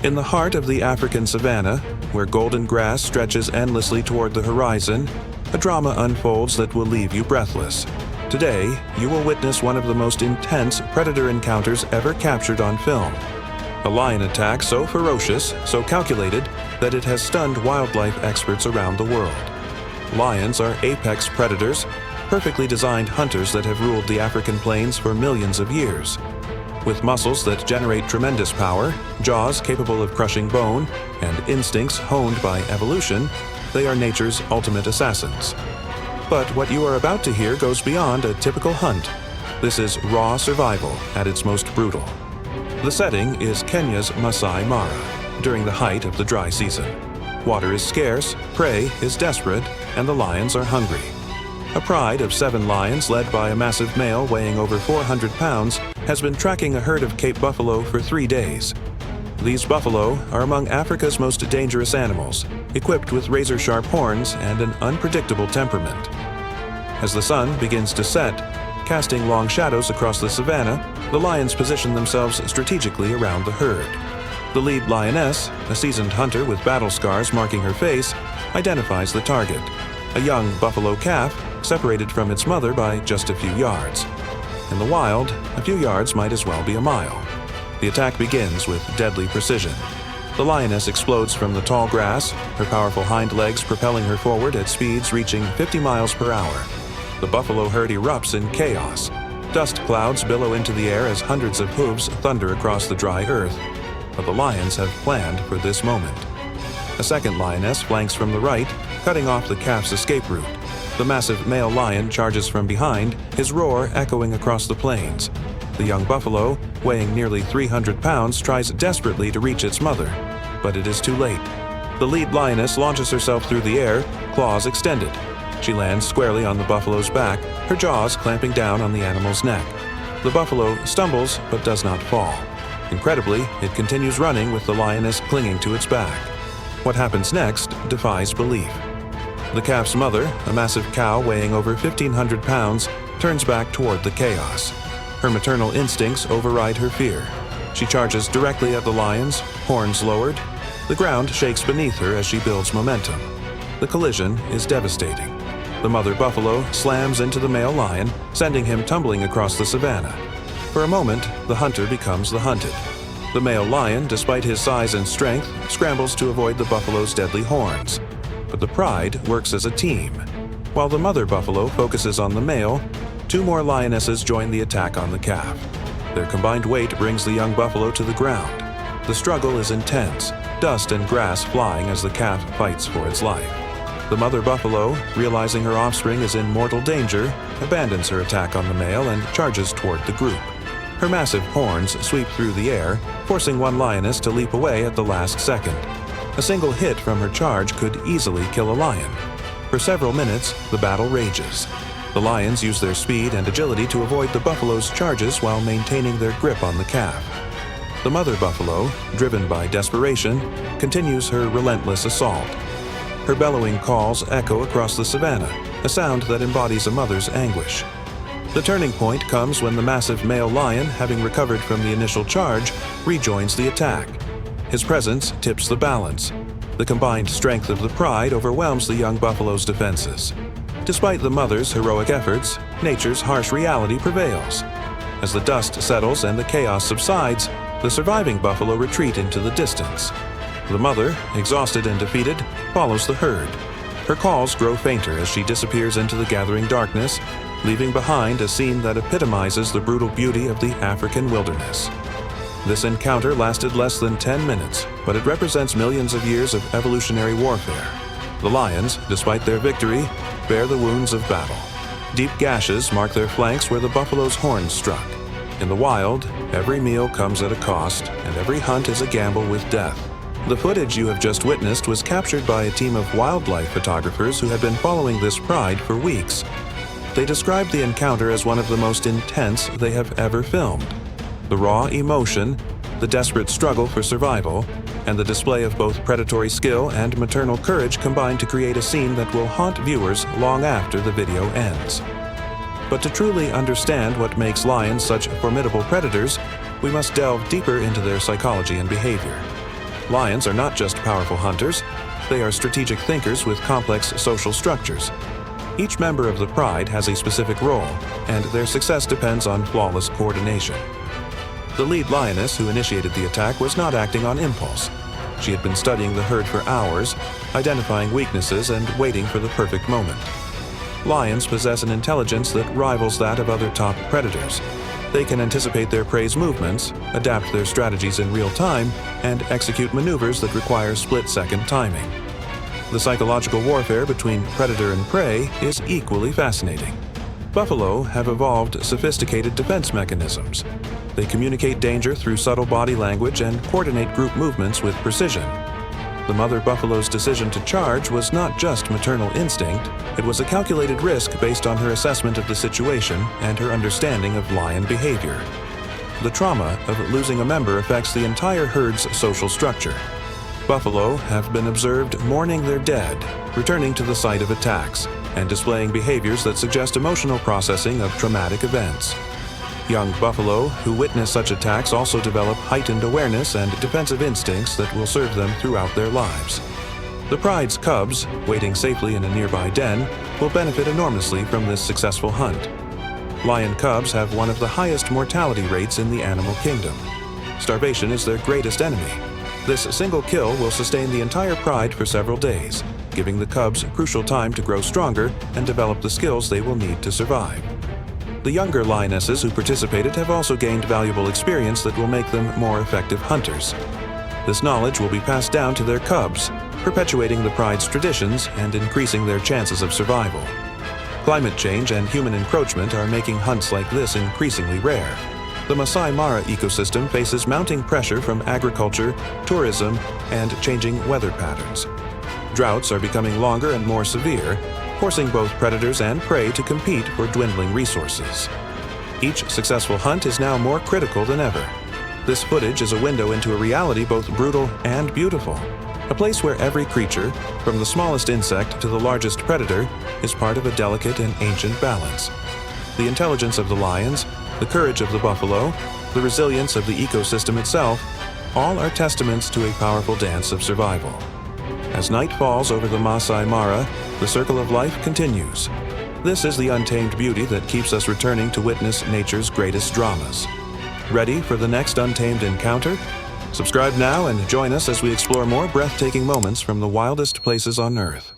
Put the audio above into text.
In the heart of the African savanna, where golden grass stretches endlessly toward the horizon, a drama unfolds that will leave you breathless. Today, you will witness one of the most intense predator encounters ever captured on film. A lion attack so ferocious, so calculated, that it has stunned wildlife experts around the world. Lions are apex predators, perfectly designed hunters that have ruled the African plains for millions of years. With muscles that generate tremendous power, jaws capable of crushing bone, and instincts honed by evolution, they are nature's ultimate assassins. But what you are about to hear goes beyond a typical hunt. This is raw survival at its most brutal. The setting is Kenya's Masai Mara, during the height of the dry season. Water is scarce, prey is desperate, and the lions are hungry. A pride of 7 lions led by a massive male weighing over 400 pounds has been tracking a herd of Cape buffalo for 3 days. These buffalo are among Africa's most dangerous animals, equipped with razor-sharp horns and an unpredictable temperament. As the sun begins to set, casting long shadows across the savanna, the lions position themselves strategically around the herd. The lead lioness, a seasoned hunter with battle scars marking her face, identifies the target, a young buffalo calf separated from its mother by just a few yards. In the wild, a few yards might as well be a mile. The attack begins with deadly precision. The lioness explodes from the tall grass, her powerful hind legs propelling her forward at speeds reaching 50 miles per hour. The buffalo herd erupts in chaos. Dust clouds billow into the air as hundreds of hooves thunder across the dry earth. But the lions have planned for this moment. A second lioness flanks from the right, cutting off the calf's escape route. The massive male lion charges from behind, his roar echoing across the plains. The young buffalo, weighing nearly 300 pounds, tries desperately to reach its mother, but it is too late. The lead lioness launches herself through the air, claws extended. She lands squarely on the buffalo's back, her jaws clamping down on the animal's neck. The buffalo stumbles but does not fall. Incredibly, it continues running with the lioness clinging to its back. What happens next defies belief. The calf's mother, a massive cow weighing over 1,500 pounds, turns back toward the chaos. Her maternal instincts override her fear. She charges directly at the lions, horns lowered. The ground shakes beneath her as she builds momentum. The collision is devastating. The mother buffalo slams into the male lion, sending him tumbling across the savanna. For a moment, the hunter becomes the hunted. The male lion, despite his size and strength, scrambles to avoid the buffalo's deadly horns. But the pride works as a team. While the mother buffalo focuses on the male, 2 more lionesses join the attack on the calf. Their combined weight brings the young buffalo to the ground. The struggle is intense, dust and grass flying as the calf fights for its life. The mother buffalo, realizing her offspring is in mortal danger, abandons her attack on the male and charges toward the group. Her massive horns sweep through the air, forcing one lioness to leap away at the last second. A single hit from her charge could easily kill a lion. For several minutes, the battle rages. The lions use their speed and agility to avoid the buffalo's charges while maintaining their grip on the calf. The mother buffalo, driven by desperation, continues her relentless assault. Her bellowing calls echo across the savanna, a sound that embodies a mother's anguish. The turning point comes when the massive male lion, having recovered from the initial charge, rejoins the attack. His presence tips the balance. The combined strength of the pride overwhelms the young buffalo's defenses. Despite the mother's heroic efforts, nature's harsh reality prevails. As the dust settles and the chaos subsides, the surviving buffalo retreat into the distance. The mother, exhausted and defeated, follows the herd. Her calls grow fainter as she disappears into the gathering darkness, leaving behind a scene that epitomizes the brutal beauty of the African wilderness. This encounter lasted less than 10 minutes, but it represents millions of years of evolutionary warfare. The lions, despite their victory, bear the wounds of battle. Deep gashes mark their flanks where the buffalo's horns struck. In the wild, every meal comes at a cost, and every hunt is a gamble with death. The footage you have just witnessed was captured by a team of wildlife photographers who had been following this pride for weeks. They described the encounter as one of the most intense they have ever filmed. The raw emotion, the desperate struggle for survival, and the display of both predatory skill and maternal courage combine to create a scene that will haunt viewers long after the video ends. But to truly understand what makes lions such formidable predators, we must delve deeper into their psychology and behavior. Lions are not just powerful hunters, they are strategic thinkers with complex social structures. Each member of the pride has a specific role, and their success depends on flawless coordination. The lead lioness who initiated the attack was not acting on impulse. She had been studying the herd for hours, identifying weaknesses and waiting for the perfect moment. Lions possess an intelligence that rivals that of other top predators. They can anticipate their prey's movements, adapt their strategies in real time, and execute maneuvers that require split-second timing. The psychological warfare between predator and prey is equally fascinating. Buffalo have evolved sophisticated defense mechanisms. They communicate danger through subtle body language and coordinate group movements with precision. The mother buffalo's decision to charge was not just maternal instinct, it was a calculated risk based on her assessment of the situation and her understanding of lion behavior. The trauma of losing a member affects the entire herd's social structure. Buffalo have been observed mourning their dead, returning to the site of attacks, and displaying behaviors that suggest emotional processing of traumatic events. Young buffalo who witness such attacks also develop heightened awareness and defensive instincts that will serve them throughout their lives. The pride's cubs, waiting safely in a nearby den, will benefit enormously from this successful hunt. Lion cubs have one of the highest mortality rates in the animal kingdom. Starvation is their greatest enemy. This single kill will sustain the entire pride for several days, giving the cubs crucial time to grow stronger and develop the skills they will need to survive. The younger lionesses who participated have also gained valuable experience that will make them more effective hunters. This knowledge will be passed down to their cubs, perpetuating the pride's traditions and increasing their chances of survival. Climate change and human encroachment are making hunts like this increasingly rare. The Masai Mara ecosystem faces mounting pressure from agriculture, tourism, and changing weather patterns. Droughts are becoming longer and more severe, forcing both predators and prey to compete for dwindling resources. Each successful hunt is now more critical than ever. This footage is a window into a reality both brutal and beautiful, a place where every creature, from the smallest insect to the largest predator, is part of a delicate and ancient balance. The intelligence of the lions, the courage of the buffalo, the resilience of the ecosystem itself, all are testaments to a powerful dance of survival. As night falls over the Masai Mara, the circle of life continues. This is the untamed beauty that keeps us returning to witness nature's greatest dramas. Ready for the next untamed encounter? Subscribe now and join us as we explore more breathtaking moments from the wildest places on Earth.